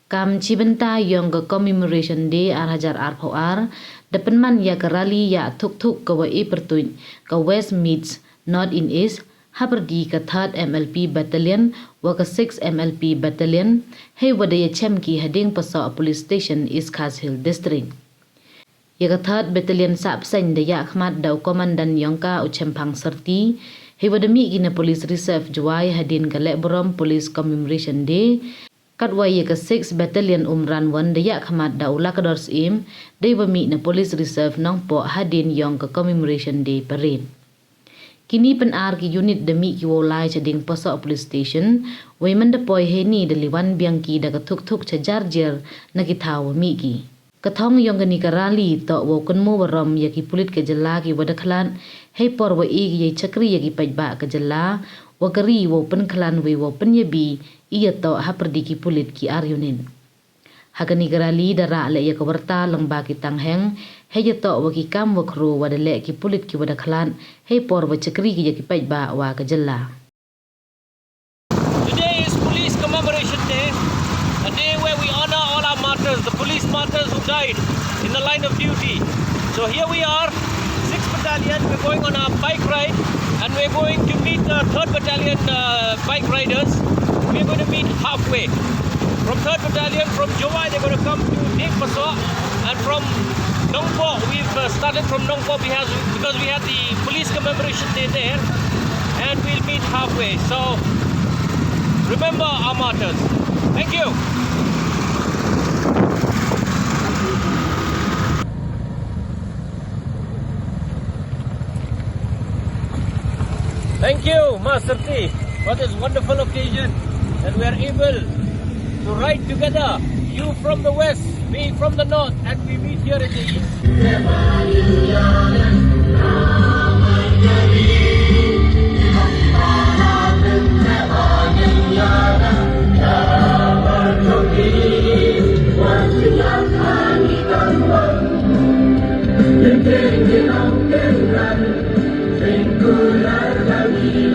Kam cibenta yang ke commemoration day hajar arpoar, de Pynman ya ke rally ya tuk-tuk ke wai pertuj ke West meets North in East, haperdi ke 3rd MLP Battalion wa ke 6 MLP Battalion, hei wadaya cemki hading pesok police station East Khas Hill District. Ya ke 3rd Battalion sapsen de ya khmat dau komandan yongka uchempang serti, hei wadami gina police reserve juai hadin ke lekborom police commemoration day, Kadwai ke 6 Battalion Umran 1 dayak khmat da ula kadors im day bami na Police Reserve nang po hadin yong ke commemoration day parade. Kini penar ki unit demi ki wolai chading posok police station wai mendepoi heni daliwan biangki da ketuk-tuk chajarjer na kithaw mi ki. Kathong yong gani karali to wo kunmu warom yaki pulit ke jela ki wadaklan hei por wa i ki chakri yaki pajba ke jela wa kari wo penklan wai wo penyebi iya to haperdiki pulit ki aryunin. Hagani garali dara le ya ke Wyrta lengba ki tangheng hei to wa ki kam wa kru wa le ki pulit ki wadaklan hei por wa chakri ki yaki pajba wa ke jela. Today is Police Commemoration Day, a day where we honor all our martyrs, the police martyrs who died in the line of duty. So here we are, 6th Battalion, we're going on a bike ride and we're going to meet the 3rd Battalion bike riders. We're going to meet halfway. From 3rd Battalion, from Jowai, they're going to come to Ning Paswa, and from Nongpo, we've started from Nongpo because we had the Police Commemoration Day there, and we'll meet halfway. So remember our martyrs. Thank you. Thank you, Master T, for this wonderful occasion that we are able to ride together. You from the west, me from the north, and we meet here in the east.